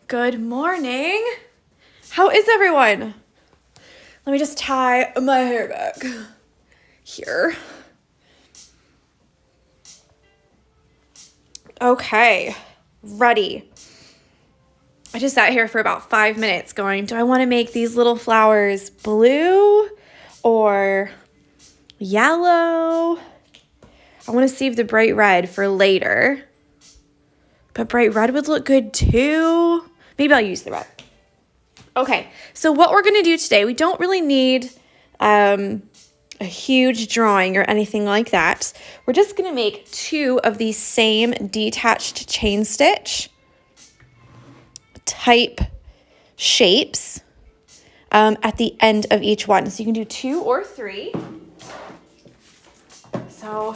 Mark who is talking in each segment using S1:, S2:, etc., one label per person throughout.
S1: Good morning. How is everyone? Let me just tie my hair back here. Okay, ready. I just sat here for about 5 minutes going, do I want to make these little flowers blue or yellow? I want to save the bright red for later, but bright red would look good too. Maybe I'll use the red. Okay, so what we're gonna do today, we don't really need a huge drawing or anything like that. We're just gonna make 2 of these same detached chain stitch type shapes at the end of each one. So you can do 2 or 3. So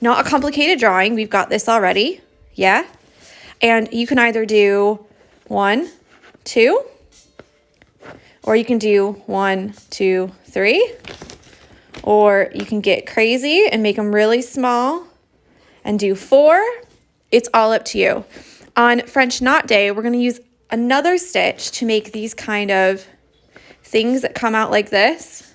S1: not a complicated drawing. We've got this already. Yeah. And you can either do 1, 2, or you can do 1, 2, 3, or you can get crazy and make them really small and do 4. It's all up to you. On French Knot Day, we're going to use another stitch to make these kind of things that come out like this.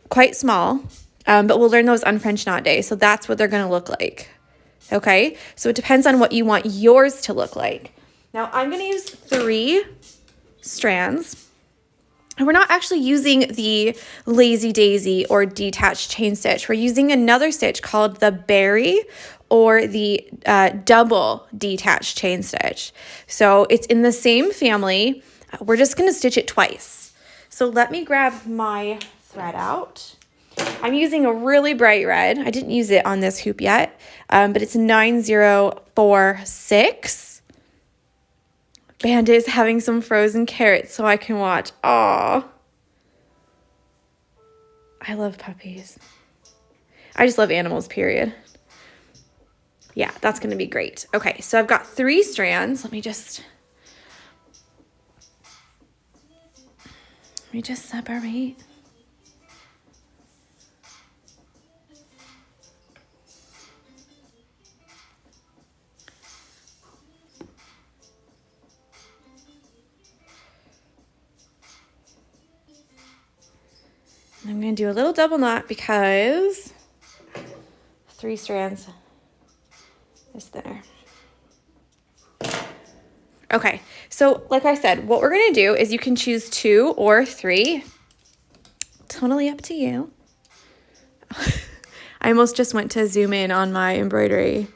S1: Quite small, but we'll learn those on French Knot Day. So that's what they're going to look like. Okay, so it depends on what you want yours to look like. Now I'm going to use 3 strands, and we're not actually using the lazy daisy or detached chain stitch. We're using another stitch called the berry or the double detached chain stitch. So it's in the same family. We're just going to stitch it twice. So let me grab my thread out. I'm using a really bright red. I didn't use it on this hoop yet, but it's 9046. Bandit's having some frozen carrots so I can watch. Aw. I love puppies. I just love animals, period. Yeah, that's going to be great. Okay, so I've got 3 strands. Let me just separate. I'm going to do a little double knot because 3 strands is thinner. Okay, so like I said, what we're going to do is you can choose 2 or 3. Totally up to you. I almost just went to zoom in on my embroidery.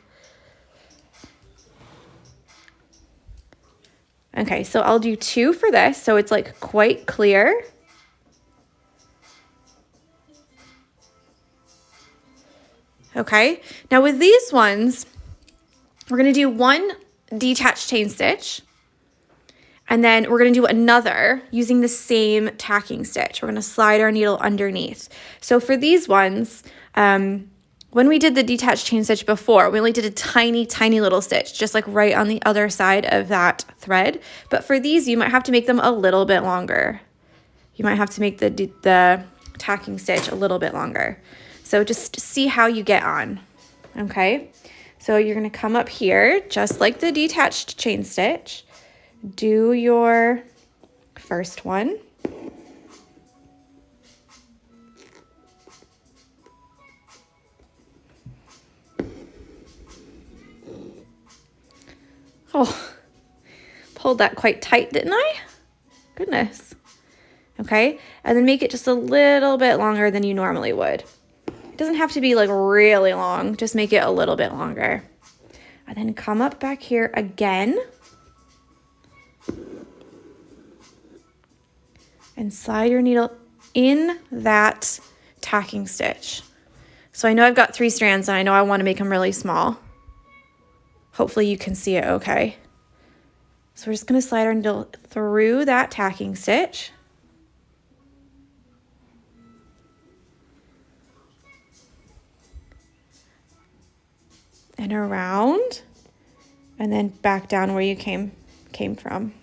S1: Okay, so I'll do 2 for this, so it's like quite clear. Okay, now with these ones, we're going to do 1 detached chain stitch, and then we're going to do another using the same tacking stitch. We're going to slide our needle underneath. So for these ones, when we did the detached chain stitch before, we only did a tiny, tiny little stitch, just like right on the other side of that thread. But for these, you might have to make them a little bit longer. You might have to make the tacking stitch a little bit longer. So just see how you get on, okay? So you're gonna come up here, just like the detached chain stitch, do your first one. Oh, pulled that quite tight, didn't I? Goodness. Okay, and then make it just a little bit longer than you normally would. It doesn't have to be like really long, just make it a little bit longer. And then come up back here again. And slide your needle in that tacking stitch. So I know I've got 3 strands and I know I want to make them really small. Hopefully you can see it okay. So we're just going to slide our needle through that tacking stitch. And around, and then back down where you came from.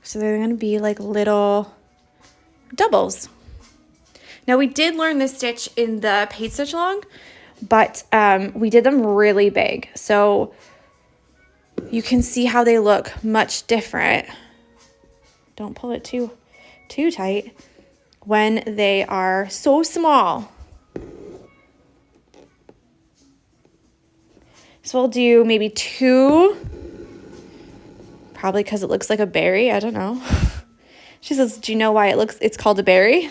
S1: So they're going to be like little doubles. Now we did learn this stitch in the paid stitch along, but we did them really big. So you can see how they look much different. Don't pull it too tight when they are so small. So we'll do maybe 2, probably because it looks like a berry. I don't know. She says, do you know why it's called a berry?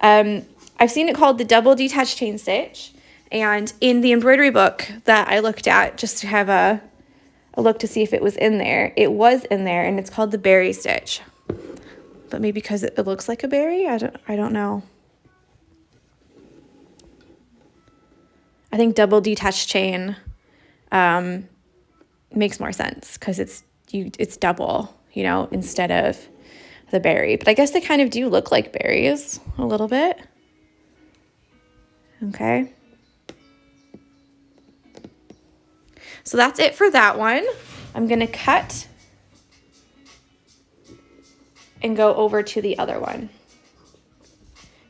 S1: I've seen it called the double detached chain stitch. And in the embroidery book that I looked at, just to have a look to see if it was in there, it was in there, and it's called the berry stitch. But maybe because it looks like a berry? I don't know. I think double detached chain makes more sense because it's double, you know, instead of the berry. But I guess they kind of do look like berries a little bit. Okay. So that's it for that one. I'm going to cut and go over to the other one.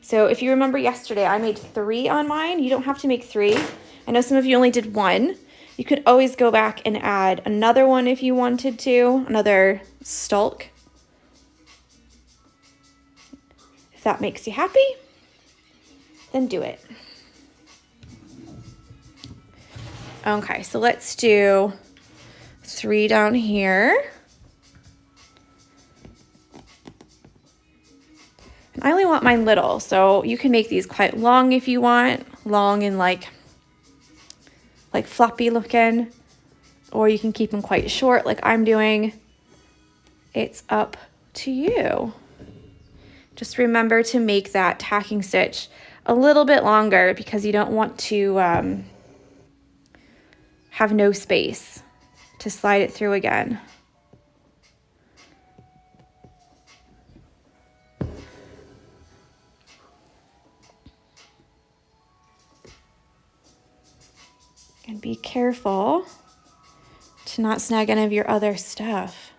S1: So if you remember yesterday, I made 3 on mine. You don't have to make 3. I know some of you only did 1. You could always go back and add another one if you wanted to, another stalk. If that makes you happy, then do it. Okay, so let's do 3 down here. And I only want mine little, so you can make these quite long if you want, long and like floppy looking, or you can keep them quite short like I'm doing. It's up to you. Just remember to make that tacking stitch a little bit longer because you don't want to have no space to slide it through again. And be careful to not snag any of your other stuff.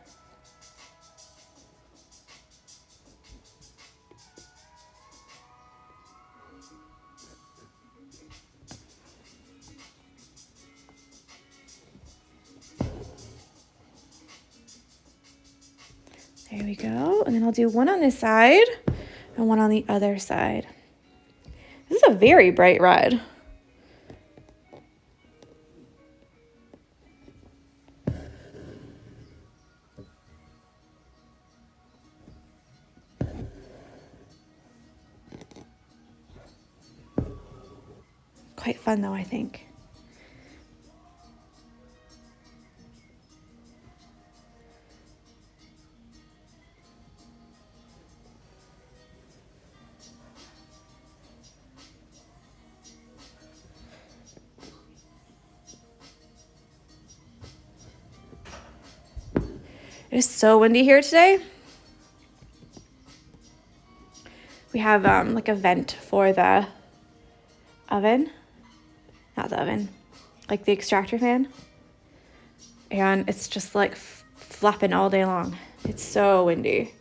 S1: There we go. And then I'll do one on this side and one on the other side. This is a very bright red. Quite fun though, I think. It is so windy here today. We have like a vent for the oven. Not the oven, like the extractor fan. And it's just like flapping all day long. It's so windy.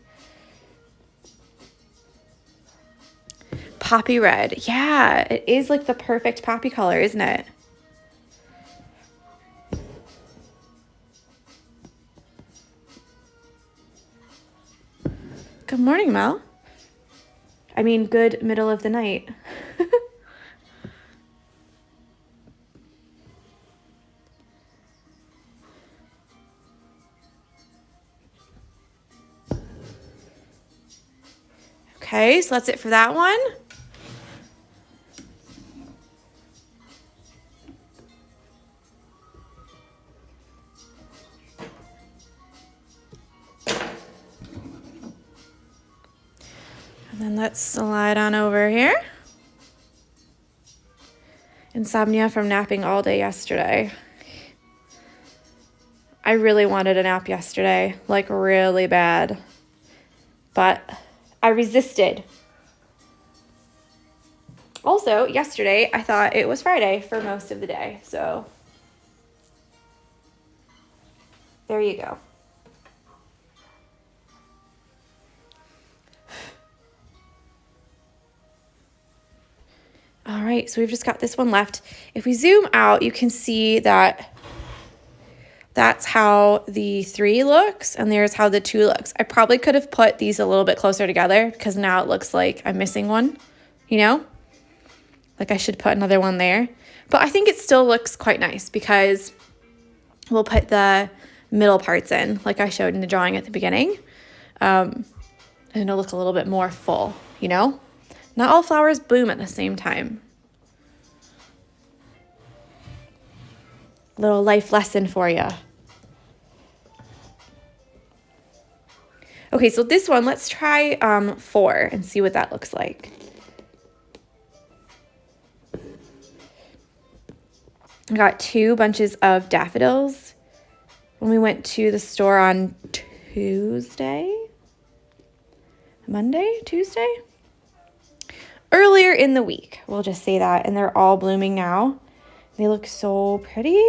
S1: Poppy red. Yeah, it is like the perfect poppy color, isn't it? Good morning, Mel. I mean, good middle of the night. Okay, so that's it for that one. And then let's slide on over here. Insomnia from napping all day yesterday. I really wanted a nap yesterday, like really bad. But I resisted. Also, yesterday, I thought it was Friday for most of the day, so there you go. All right, so we've just got this one left. If we zoom out, you can see that that's how the 3 looks, and there's how the 2 looks. I probably could have put these a little bit closer together because now it looks like I'm missing one, you know? Like I should put another one there. But I think it still looks quite nice because we'll put the middle parts in like I showed in the drawing at the beginning. And it'll look a little bit more full, you know? Not all flowers bloom at the same time. Little life lesson for you. Okay, so this one, let's try 4 and see what that looks like. I got 2 bunches of daffodils when we went to the store on Tuesday? Earlier in the week, we'll just say that, and they're all blooming now. They look so pretty.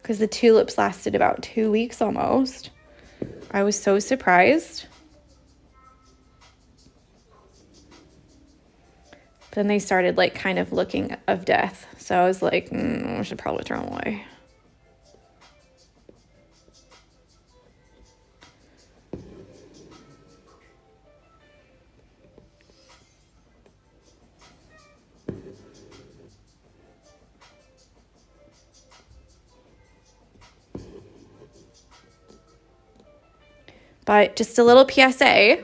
S1: Because the tulips lasted about 2 weeks almost. I was so surprised. Then they started like kind of looking of death. So I was like, I should probably throw them away. But just a little PSA,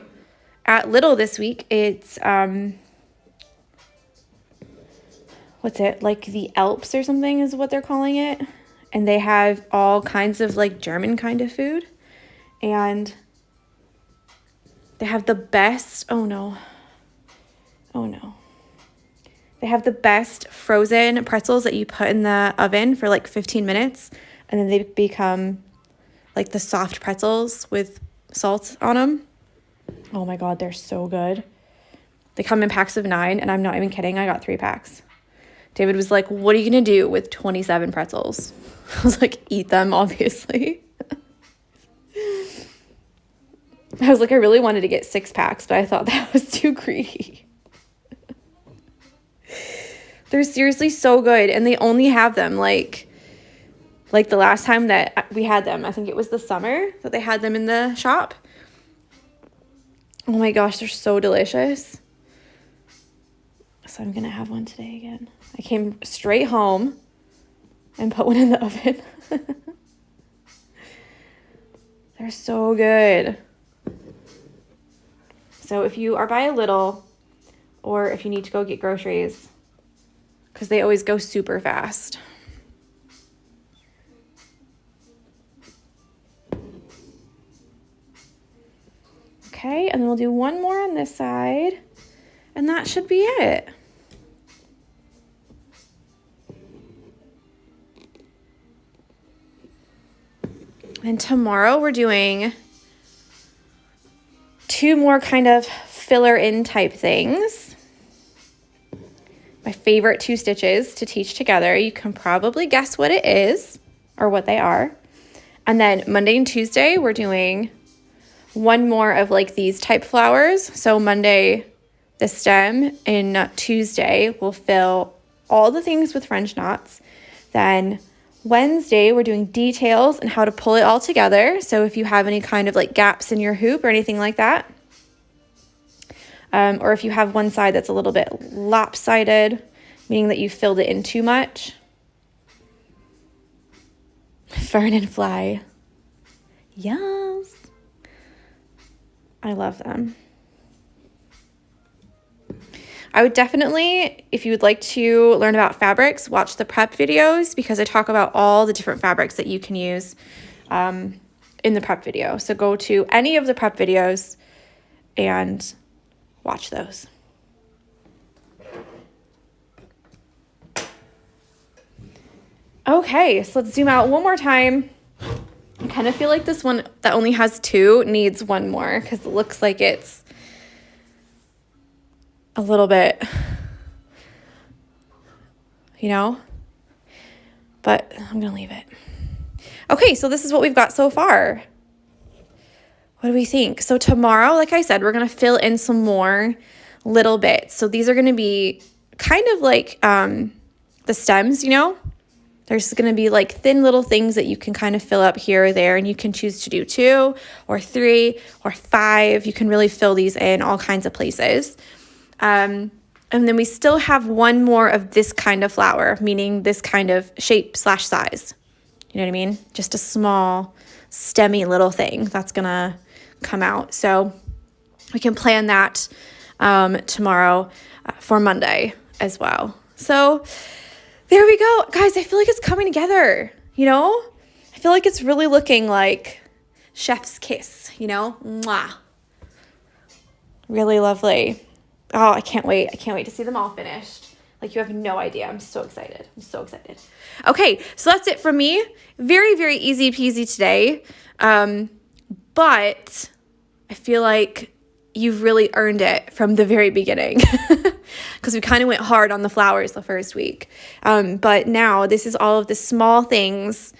S1: at Little this week, it's, what's it, like the Alps or something is what they're calling it. And they have all kinds of like German kind of food. And they have the best, oh no. They have the best frozen pretzels that you put in the oven for like 15 minutes. And then they become like the soft pretzels with salt on them. Oh my God, they're so good. They come in packs of 9, and I'm not even kidding. I got 3 packs. David was like, what are you going to do with 27 pretzels? I was like, eat them, obviously. I was like, I really wanted to get 6 packs, but I thought that was too greedy. They're seriously so good, and they only have them like the last time that we had them. I think it was the summer that they had them in the shop. Oh my gosh, they're so delicious. So I'm going to have one today again. I came straight home and put one in the oven. They're so good. So if you are by a Little, or if you need to go get groceries, because they always go super fast. Okay, and then we'll do one more on this side, and that should be it. And tomorrow we're doing 2 more kind of filler in type things. My favorite 2 stitches to teach together. You can probably guess what it is or what they are. And then Monday and Tuesday we're doing 1 more of like these type flowers. So Monday, the stem, and Tuesday we'll fill all the things with French knots. Then Wednesday, we're doing details and how to pull it all together. So if you have any kind of like gaps in your hoop or anything like that, or if you have one side that's a little bit lopsided, meaning that you filled it in too much. Fern and fly. Yes. I love them. I would definitely, if you would like to learn about fabrics, watch the prep videos because I talk about all the different fabrics that you can use in the prep video. So go to any of the prep videos and watch those. Okay, so let's zoom out one more time. I kind of feel like this one that only has 2 needs 1 more because it looks like it's a little bit, you know, but I'm going to leave it. Okay, so this is what we've got so far. What do we think? So tomorrow, like I said, we're going to fill in some more little bits. So these are going to be kind of like the stems, you know? There's going to be like thin little things that you can kind of fill up here or there, and you can choose to do 2 or 3 or 5. You can really fill these in all kinds of places. And then we still have one more of this kind of flower, meaning this kind of shape/size. You know what I mean? Just a small, stemmy little thing that's going to come out. So we can plan that tomorrow for Monday as well. So there we go. Guys, I feel like it's coming together, you know? I feel like it's really looking like chef's kiss, you know? Mwah. Really lovely. Oh, I can't wait. I can't wait to see them all finished. Like, you have no idea. I'm so excited. I'm so excited. Okay, so that's it from me. Very, very easy peasy today. But I feel like you've really earned it from the very beginning because we kind of went hard on the flowers the first week. But now this is all of the small things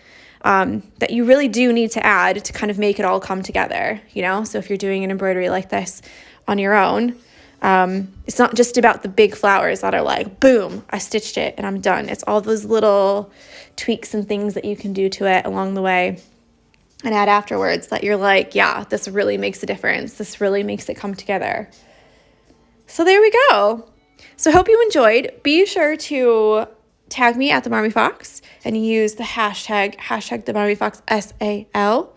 S1: that you really do need to add to kind of make it all come together, you know? So if you're doing an embroidery like this on your own, it's not just about the big flowers that are like, boom, I stitched it and I'm done. It's all those little tweaks and things that you can do to it along the way and add afterwards that you're like, yeah, this really makes a difference. This really makes it come together. So there we go. So I hope you enjoyed. Be sure to tag me at the Marmy Fox and use the hashtag the Marmy Fox SAL.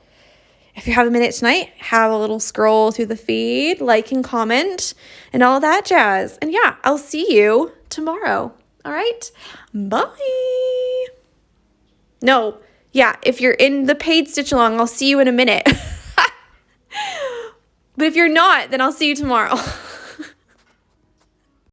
S1: If you have a minute tonight, have a little scroll through the feed, like and comment, and all that jazz. And yeah, I'll see you tomorrow. All right? Bye. No, yeah, if you're in the paid Stitchalong, I'll see you in a minute. But if you're not, then I'll see you tomorrow.